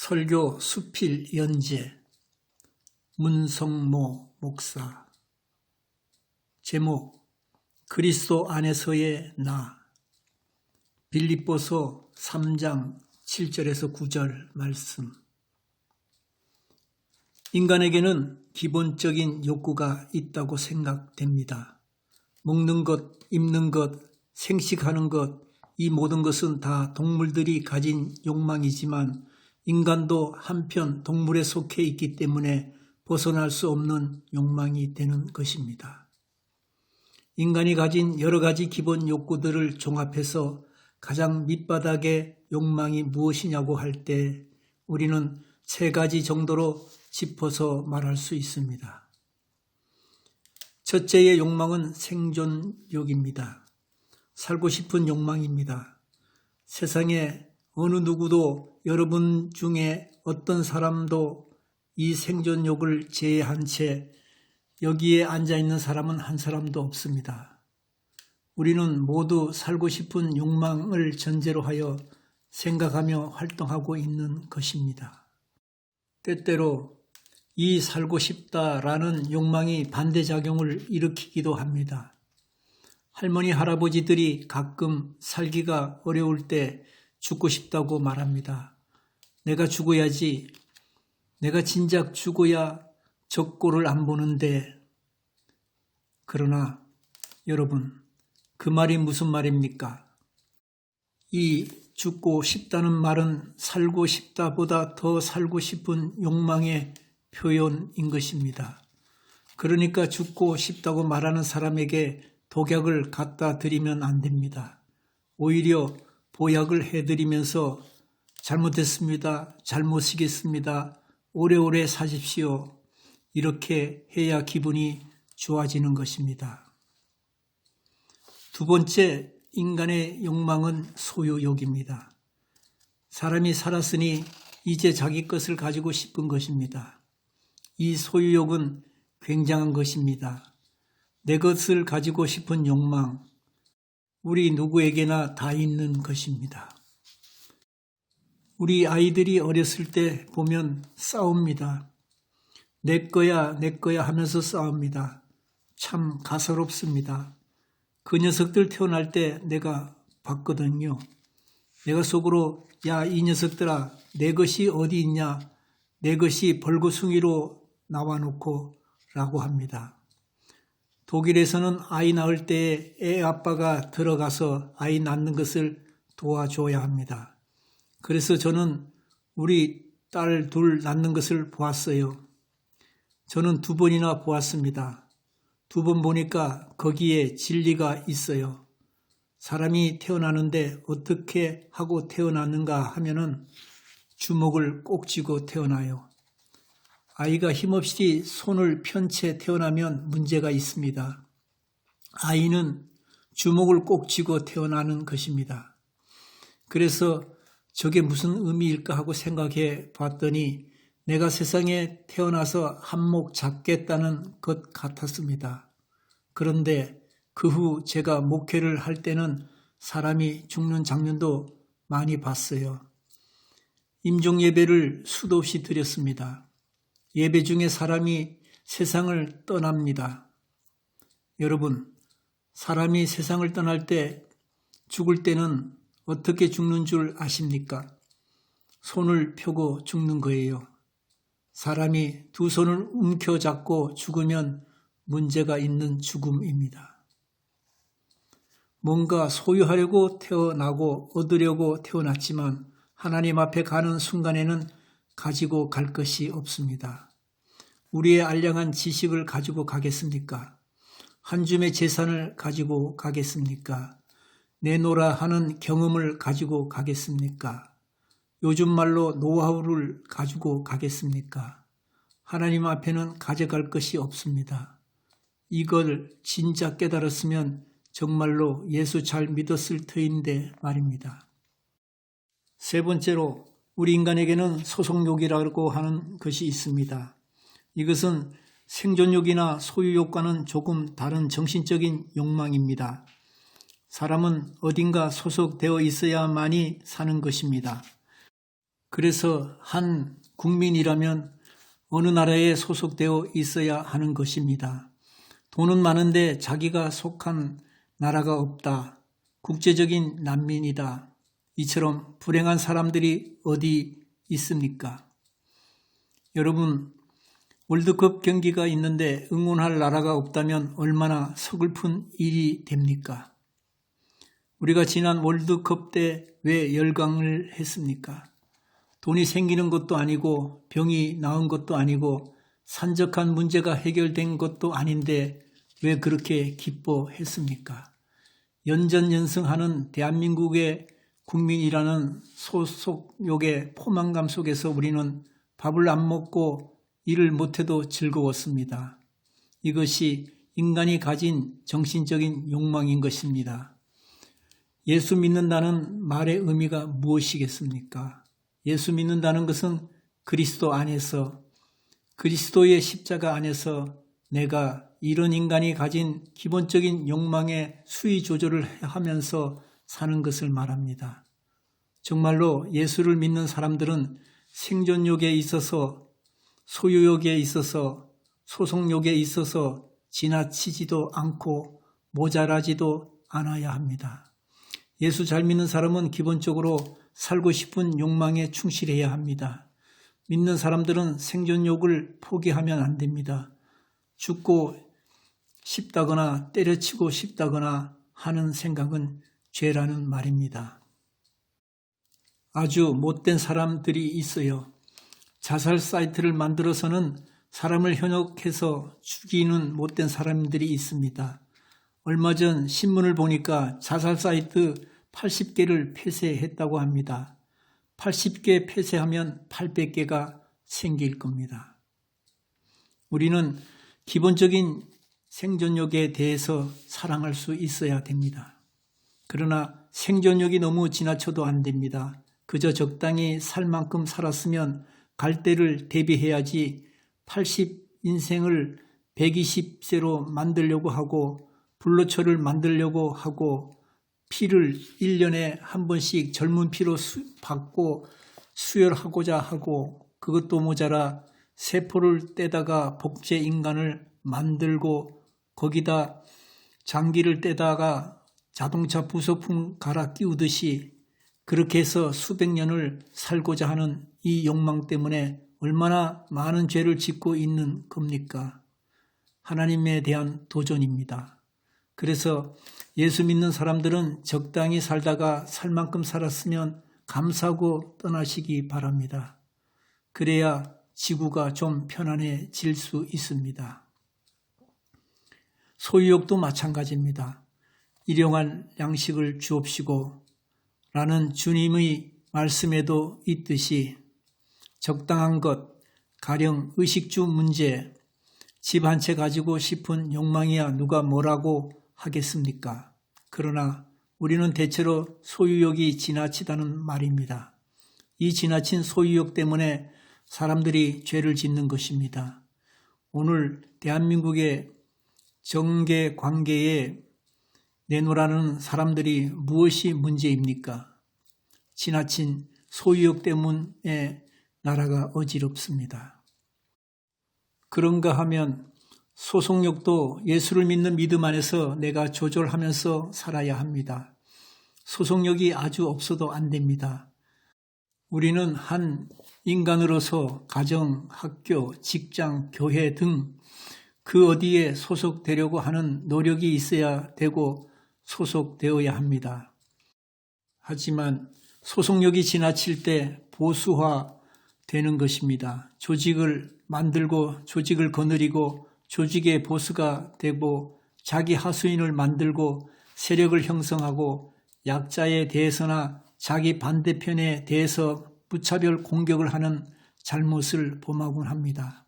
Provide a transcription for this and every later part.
설교 수필 연재 문성모 목사. 제목 그리스도 안에서의 나. 빌립보서 3장 7절에서 9절 말씀. 인간에게는 기본적인 욕구가 있다고 생각됩니다. 먹는 것, 입는 것, 생식하는 것, 이 모든 것은 다 동물들이 가진 욕망이지만 인간도 한편 동물에 속해 있기 때문에 벗어날 수 없는 욕망이 되는 것입니다. 인간이 가진 여러 가지 기본 욕구들을 종합해서 가장 밑바닥의 욕망이 무엇이냐고 할 때 우리는 세 가지 정도로 짚어서 말할 수 있습니다. 첫째의 욕망은 생존욕입니다. 살고 싶은 욕망입니다. 세상에 어느 누구도 여러분 중에 어떤 사람도 이 생존욕을 제외한 채 여기에 앉아있는 사람은 한 사람도 없습니다. 우리는 모두 살고 싶은 욕망을 전제로 하여 생각하며 활동하고 있는 것입니다. 때때로 이 살고 싶다라는 욕망이 반대작용을 일으키기도 합니다. 할머니, 할아버지들이 가끔 살기가 어려울 때 죽고 싶다고 말합니다. 내가 죽어야지. 내가 진작 죽어야 저 꼴을 안 보는데. 그러나 여러분, 그 말이 무슨 말입니까? 이 죽고 싶다는 말은 살고 싶다보다 더 살고 싶은 욕망의 표현인 것입니다. 그러니까 죽고 싶다고 말하는 사람에게 독약을 갖다 드리면 안 됩니다. 오히려 보약을 해드리면서 잘못했습니다. 잘 못 쓰겠습니다. 오래오래 사십시오. 이렇게 해야 기분이 좋아지는 것입니다. 두 번째, 인간의 욕망은 소유욕입니다. 사람이 살았으니 이제 자기 것을 가지고 싶은 것입니다. 이 소유욕은 굉장한 것입니다. 내 것을 가지고 싶은 욕망, 우리 누구에게나 다 있는 것입니다. 우리 아이들이 어렸을 때 보면 싸웁니다. 내 거야 하면서 싸웁니다. 참 가소롭습니다. 그 녀석들 태어날 때 내가 봤거든요. 내가 속으로 야, 이 녀석들아, 내 것이 어디 있냐? 내 것이 벌거숭이로 나와놓고 라고 합니다. 독일에서는 아이 낳을 때 애 아빠가 들어가서 아이 낳는 것을 도와줘야 합니다. 그래서 저는 우리 딸 둘 낳는 것을 보았어요. 저는 2번이나 보았습니다. 2번 보니까 거기에 진리가 있어요. 사람이 태어나는데 어떻게 하고 태어났는가 하면은 주먹을 꼭 쥐고 태어나요. 아이가 힘없이 손을 편 채 태어나면 문제가 있습니다. 아이는 주먹을 꼭 쥐고 태어나는 것입니다. 그래서 저게 무슨 의미일까 하고 생각해 봤더니 내가 세상에 태어나서 한몫 잡겠다는 것 같았습니다. 그런데 그 후 제가 목회를 할 때는 사람이 죽는 장면도 많이 봤어요. 임종 예배를 수도 없이 드렸습니다. 예배 중에 사람이 세상을 떠납니다. 여러분, 사람이 세상을 떠날 때, 죽을 때는 어떻게 죽는 줄 아십니까? 손을 펴고 죽는 거예요. 사람이 2 손을 움켜잡고 죽으면 문제가 있는 죽음입니다. 뭔가 소유하려고 태어나고 얻으려고 태어났지만 하나님 앞에 가는 순간에는 가지고 갈 것이 없습니다. 우리의 알량한 지식을 가지고 가겠습니까? 한 줌의 재산을 가지고 가겠습니까? 내노라 하는 경험을 가지고 가겠습니까? 요즘 말로 노하우를 가지고 가겠습니까? 하나님 앞에는 가져갈 것이 없습니다. 이걸 진짜 깨달았으면 정말로 예수 잘 믿었을 터인데 말입니다. 세 번째로 우리 인간에게는 소속욕이라고 하는 것이 있습니다. 이것은 생존욕이나 소유욕과는 조금 다른 정신적인 욕망입니다. 사람은 어딘가 소속되어 있어야만이 사는 것입니다. 그래서 한 국민이라면 어느 나라에 소속되어 있어야 하는 것입니다. 돈은 많은데 자기가 속한 나라가 없다. 국제적인 난민이다. 이처럼 불행한 사람들이 어디 있습니까? 여러분, 월드컵 경기가 있는데 응원할 나라가 없다면 얼마나 서글픈 일이 됩니까? 우리가 지난 월드컵 때 왜 열광을 했습니까? 돈이 생기는 것도 아니고 병이 나은 것도 아니고 산적한 문제가 해결된 것도 아닌데 왜 그렇게 기뻐했습니까? 연전연승하는 대한민국의 국민이라는 소속욕의 포만감 속에서 우리는 밥을 안 먹고 일을 못해도 즐거웠습니다. 이것이 인간이 가진 정신적인 욕망인 것입니다. 예수 믿는다는 말의 의미가 무엇이겠습니까? 예수 믿는다는 것은 그리스도 안에서, 그리스도의 십자가 안에서 내가 이런 인간이 가진 기본적인 욕망의 수위 조절을 하면서 사는 것을 말합니다. 정말로 예수를 믿는 사람들은 생존욕에 있어서, 소유욕에 있어서, 소속욕에 있어서 지나치지도 않고 모자라지도 않아야 합니다. 예수 잘 믿는 사람은 기본적으로 살고 싶은 욕망에 충실해야 합니다. 믿는 사람들은 생존욕을 포기하면 안 됩니다. 죽고 싶다거나 때려치고 싶다거나 하는 생각은 죄라는 말입니다. 아주 못된 사람들이 있어요. 자살 사이트를 만들어서는 사람을 현혹해서 죽이는 못된 사람들이 있습니다. 얼마 전 신문을 보니까 자살 사이트 80개를 폐쇄했다고 합니다. 80개 폐쇄하면 800개가 생길 겁니다. 우리는 기본적인 생존력에 대해서 사랑할 수 있어야 됩니다. 그러나 생존력이 너무 지나쳐도 안 됩니다. 그저 적당히 살 만큼 살았으면 갈 때를 대비해야지 80인생을 120세로 만들려고 하고 불로초를 만들려고 하고 피를 1년에 한 번씩 젊은 피로 받고 수혈하고자 하고 그것도 모자라 세포를 떼다가 복제 인간을 만들고 거기다 장기를 떼다가 자동차 부속품 갈아 끼우듯이 그렇게 해서 수백 년을 살고자 하는 이 욕망 때문에 얼마나 많은 죄를 짓고 있는 겁니까? 하나님에 대한 도전입니다. 그래서 예수 믿는 사람들은 적당히 살다가 살 만큼 살았으면 감사하고 떠나시기 바랍니다. 그래야 지구가 좀 편안해질 수 있습니다. 소유욕도 마찬가지입니다. 일용할 양식을 주옵시고 라는 주님의 말씀에도 있듯이 적당한 것, 가령 의식주 문제, 집 한 채 가지고 싶은 욕망이야 누가 뭐라고 하겠습니까? 그러나 우리는 대체로 소유욕이 지나치다는 말입니다. 이 지나친 소유욕 때문에 사람들이 죄를 짓는 것입니다. 오늘 대한민국의 정계 관계에 내놓으라는 사람들이 무엇이 문제입니까? 지나친 소유욕 때문에 나라가 어지럽습니다. 그런가 하면 소속욕도 예수를 믿는 믿음 안에서 내가 조절하면서 살아야 합니다. 소속욕이 아주 없어도 안 됩니다. 우리는 한 인간으로서 가정, 학교, 직장, 교회 등 그 어디에 소속되려고 하는 노력이 있어야 되고 소속되어야 합니다. 하지만 소속력이 지나칠 때 보수화되는 것입니다. 조직을 만들고 조직을 거느리고 조직의 보스가 되고 자기 하수인을 만들고 세력을 형성하고 약자에 대해서나 자기 반대편에 대해서 무차별 공격을 하는 잘못을 범하곤 합니다.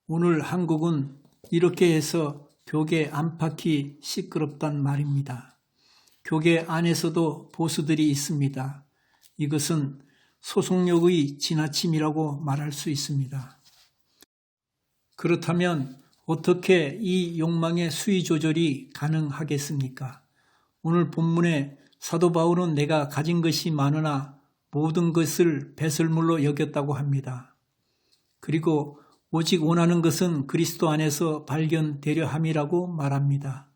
오늘 한국은 이렇게 해서 교계 안팎이 시끄럽단 말입니다. 교계 안에서도 보수들이 있습니다. 이것은 소속력의 지나침이라고 말할 수 있습니다. 그렇다면 어떻게 이 욕망의 수위 조절이 가능하겠습니까? 오늘 본문에 사도 바울은 내가 가진 것이 많으나 모든 것을 배설물로 여겼다고 합니다. 그리고 오직 원하는 것은 그리스도 안에서 발견되려 함이라고 말합니다.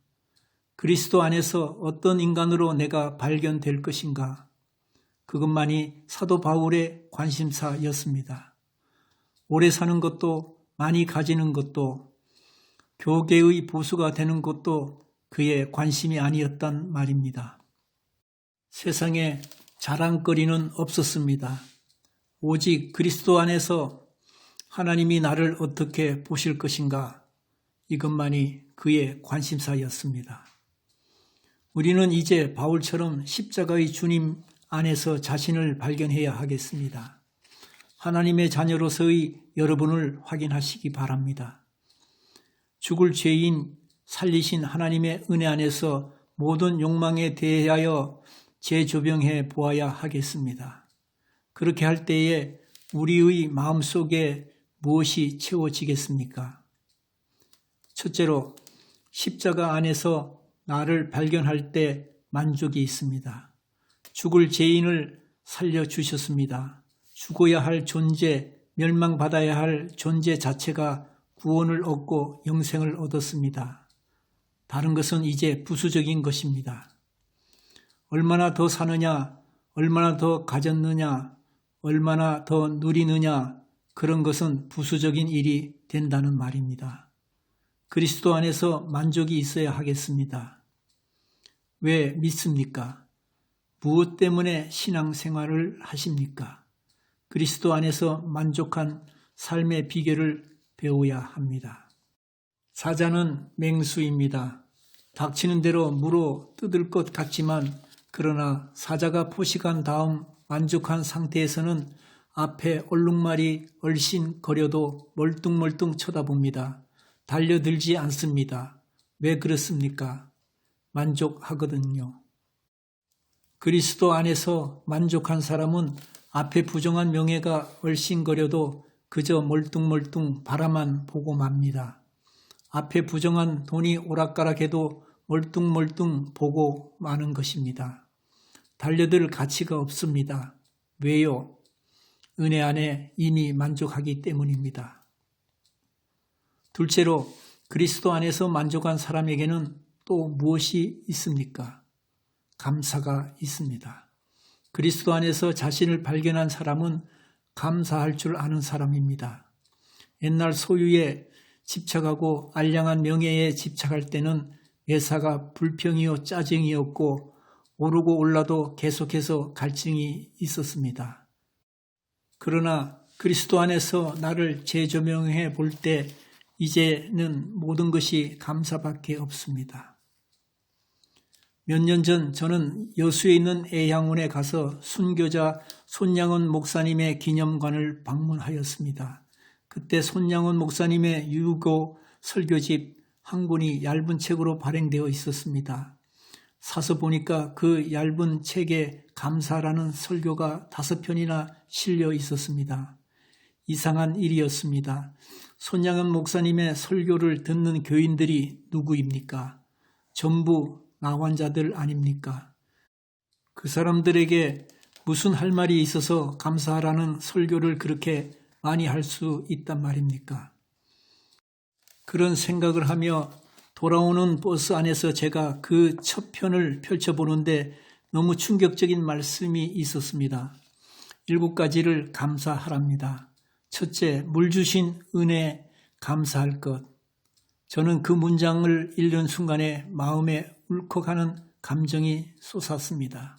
그리스도 안에서 어떤 인간으로 내가 발견될 것인가? 그것만이 사도 바울의 관심사였습니다. 오래 사는 것도 많이 가지는 것도 교계의 보수가 되는 것도 그의 관심이 아니었단 말입니다. 세상에 자랑거리는 없었습니다. 오직 그리스도 안에서 하나님이 나를 어떻게 보실 것인가? 이것만이 그의 관심사였습니다. 우리는 이제 바울처럼 십자가의 주님 안에서 자신을 발견해야 하겠습니다. 하나님의 자녀로서의 여러분을 확인하시기 바랍니다. 죽을 죄인 살리신 하나님의 은혜 안에서 모든 욕망에 대하여 재조명해 보아야 하겠습니다. 그렇게 할 때에 우리의 마음속에 무엇이 채워지겠습니까? 첫째로 십자가 안에서 나를 발견할 때 만족이 있습니다. 죽을 죄인을 살려주셨습니다. 죽어야 할 존재, 멸망받아야 할 존재 자체가 구원을 얻고 영생을 얻었습니다. 다른 것은 이제 부수적인 것입니다. 얼마나 더 사느냐, 얼마나 더 가졌느냐, 얼마나 더 누리느냐, 그런 것은 부수적인 일이 된다는 말입니다. 그리스도 안에서 만족이 있어야 하겠습니다. 왜 믿습니까? 무엇 때문에 신앙생활을 하십니까? 그리스도 안에서 만족한 삶의 비결을 배워야 합니다. 사자는 맹수입니다. 닥치는 대로 물어 뜯을 것 같지만 그러나 사자가 포식한 다음 만족한 상태에서는 앞에 얼룩말이 얼씬거려도 멀뚱멀뚱 쳐다봅니다. 달려들지 않습니다. 왜 그렇습니까? 만족하거든요. 그리스도 안에서 만족한 사람은 앞에 부정한 명예가 얼씬거려도 그저 멀뚱멀뚱 바라만 보고 맙니다. 앞에 부정한 돈이 오락가락해도 멀뚱멀뚱 보고 마는 것입니다. 달려들 가치가 없습니다. 왜요? 은혜 안에 이미 만족하기 때문입니다. 둘째로 그리스도 안에서 만족한 사람에게는 또 무엇이 있습니까? 감사가 있습니다. 그리스도 안에서 자신을 발견한 사람은 감사할 줄 아는 사람입니다. 옛날 소유에 집착하고 알량한 명예에 집착할 때는 매사가 불평이요 짜증이었고 오르고 올라도 계속해서 갈증이 있었습니다. 그러나 그리스도 안에서 나를 재조명해 볼 때 이제는 모든 것이 감사밖에 없습니다. 몇 년 전 저는 여수에 있는 애향원에 가서 순교자 손양원 목사님의 기념관을 방문하였습니다. 그때 손양원 목사님의 유고 설교집 한 권이 얇은 책으로 발행되어 있었습니다. 사서 보니까 그 얇은 책에 감사라는 설교가 5편이나 실려 있었습니다. 이상한 일이었습니다. 손양원 목사님의 설교를 듣는 교인들이 누구입니까? 전부 나환자들 아닙니까? 그 사람들에게 무슨 할 말이 있어서 감사하라는 설교를 그렇게 많이 할 수 있단 말입니까? 그런 생각을 하며 돌아오는 버스 안에서 제가 그 첫 편을 펼쳐보는데 너무 충격적인 말씀이 있었습니다. 7가지를 감사하랍니다. 첫째, 물 주신 은혜 감사할 것. 저는 그 문장을 읽는 순간에 마음에 울컥하는 감정이 솟았습니다.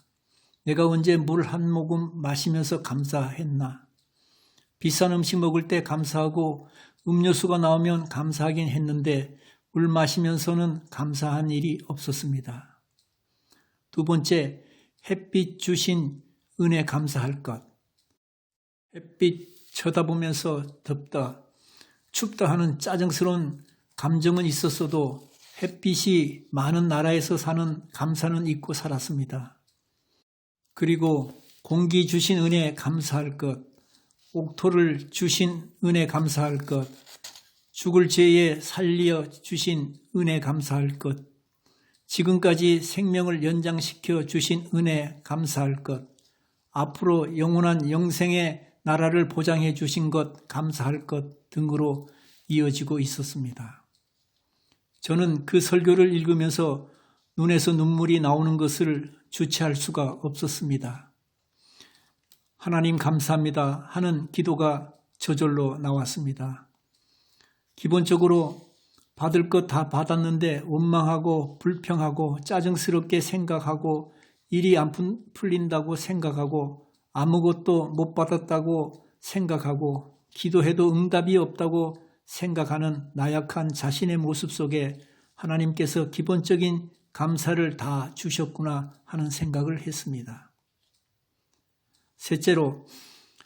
내가 언제 물 한 모금 마시면서 감사했나? 비싼 음식 먹을 때 감사하고 음료수가 나오면 감사하긴 했는데 물 마시면서는 감사한 일이 없었습니다. 두 번째, 햇빛 주신 은혜 감사할 것. 햇빛 쳐다보면서 덥다, 춥다 하는 짜증스러운 감정은 있었어도 햇빛이 많은 나라에서 사는 감사는 잊고 살았습니다. 그리고 공기 주신 은혜 감사할 것, 옥토를 주신 은혜 감사할 것, 죽을 죄에 살려 주신 은혜 감사할 것, 지금까지 생명을 연장시켜 주신 은혜 감사할 것, 앞으로 영원한 영생의 나라를 보장해 주신 것, 감사할 것 등으로 이어지고 있었습니다. 저는 그 설교를 읽으면서 눈에서 눈물이 나오는 것을 주체할 수가 없었습니다. 하나님 감사합니다 하는 기도가 저절로 나왔습니다. 기본적으로 받을 것 다 받았는데 원망하고 불평하고 짜증스럽게 생각하고 일이 안 풀린다고 생각하고 아무것도 못 받았다고 생각하고 기도해도 응답이 없다고 생각하는 나약한 자신의 모습 속에 하나님께서 기본적인 감사를 다 주셨구나 하는 생각을 했습니다. 셋째로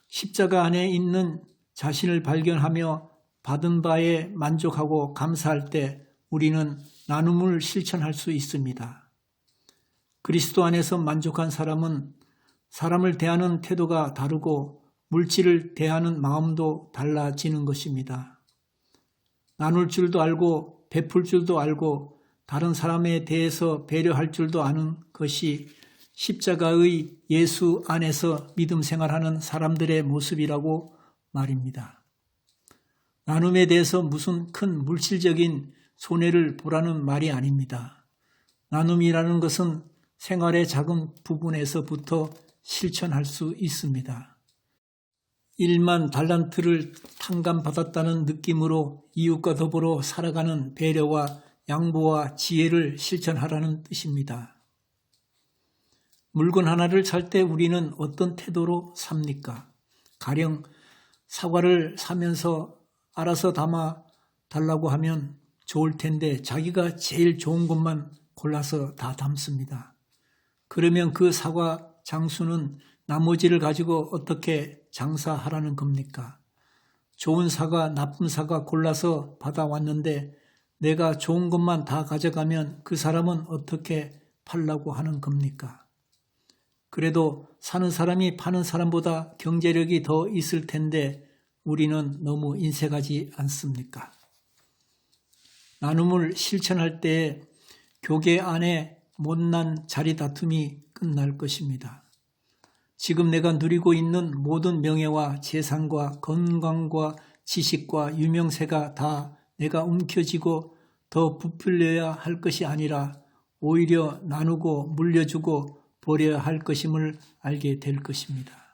십자가 안에 있는 자신을 발견하며 받은 바에 만족하고 감사할 때 우리는 나눔을 실천할 수 있습니다. 그리스도 안에서 만족한 사람은 사람을 대하는 태도가 다르고 물질을 대하는 마음도 달라지는 것입니다. 나눌 줄도 알고 베풀 줄도 알고 다른 사람에 대해서 배려할 줄도 아는 것이 십자가의 예수 안에서 믿음 생활하는 사람들의 모습이라고 말입니다. 나눔에 대해서 무슨 큰 물질적인 손해를 보라는 말이 아닙니다. 나눔이라는 것은 생활의 작은 부분에서부터 실천할 수 있습니다. 1만 달란트를 탕감받았다는 느낌으로 이웃과 더불어 살아가는 배려와 양보와 지혜를 실천하라는 뜻입니다. 물건 하나를 살 때 우리는 어떤 태도로 삽니까? 가령 사과를 사면서 알아서 담아 달라고 하면 좋을 텐데 자기가 제일 좋은 것만 골라서 다 담습니다. 그러면 그 사과 장수는 나머지를 가지고 어떻게 장사하라는 겁니까? 좋은 사과, 나쁜 사과 골라서 받아왔는데 내가 좋은 것만 다 가져가면 그 사람은 어떻게 팔라고 하는 겁니까? 그래도 사는 사람이 파는 사람보다 경제력이 더 있을 텐데 우리는 너무 인색하지 않습니까? 나눔을 실천할 때 교계 안에 못난 자리 다툼이 끝날 것입니다. 지금 내가 누리고 있는 모든 명예와 재산과 건강과 지식과 유명세가 다 내가 움켜쥐고 더 부풀려야 할 것이 아니라 오히려 나누고 물려주고 버려야 할 것임을 알게 될 것입니다.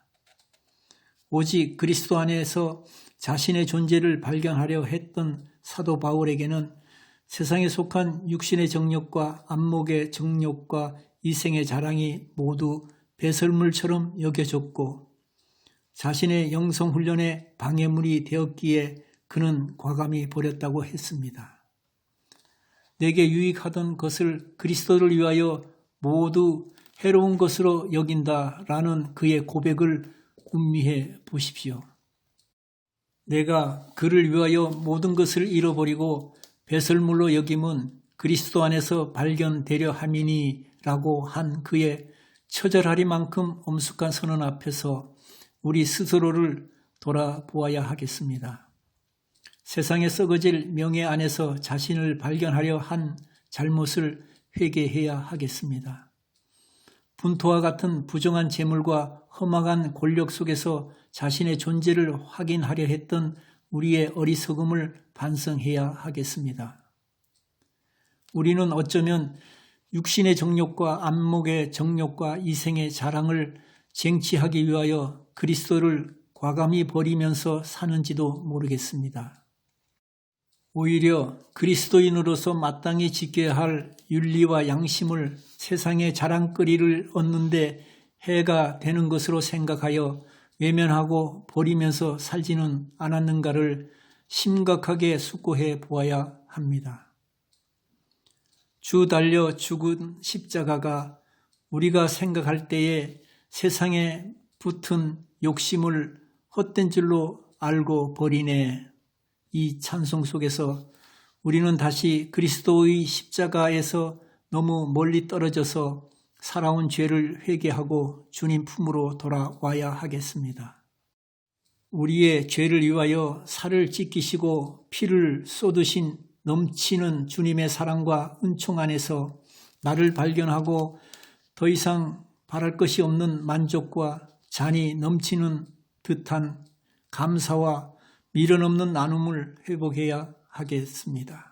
오직 그리스도 안에서 자신의 존재를 발견하려 했던 사도 바울에게는 세상에 속한 육신의 정욕과 안목의 정욕과 이생의 자랑이 모두 배설물처럼 여겨졌고 자신의 영성훈련의 방해물이 되었기에 그는 과감히 버렸다고 했습니다. 내게 유익하던 것을 그리스도를 위하여 모두 해로운 것으로 여긴다라는 그의 고백을 음미해 보십시오. 내가 그를 위하여 모든 것을 잃어버리고 배설물로 여김은 그리스도 안에서 발견되려 함이니라고 한 그의 처절하리만큼 엄숙한 선언 앞에서 우리 스스로를 돌아보아야 하겠습니다. 세상에 썩어질 명예 안에서 자신을 발견하려 한 잘못을 회개해야 하겠습니다. 분토와 같은 부정한 재물과 험악한 권력 속에서 자신의 존재를 확인하려 했던 우리의 어리석음을 반성해야 하겠습니다. 우리는 어쩌면 육신의 정욕과 안목의 정욕과 이생의 자랑을 쟁취하기 위하여 그리스도를 과감히 버리면서 사는지도 모르겠습니다. 오히려 그리스도인으로서 마땅히 지켜야 할 윤리와 양심을 세상의 자랑거리를 얻는데 해가 되는 것으로 생각하여 외면하고 버리면서 살지는 않았는가를 심각하게 숙고해 보아야 합니다. 주 달려 죽은 십자가가 우리가 생각할 때에 세상에 붙은 욕심을 헛된 줄로 알고 버리네. 이 찬송 속에서 우리는 다시 그리스도의 십자가에서 너무 멀리 떨어져서 살아온 죄를 회개하고 주님 품으로 돌아와야 하겠습니다. 우리의 죄를 위하여 살을 찢기시고 피를 쏟으신 넘치는 주님의 사랑과 은총 안에서 나를 발견하고 더 이상 바랄 것이 없는 만족과 잔이 넘치는 듯한 감사와 미련 없는 나눔을 회복해야 하겠습니다.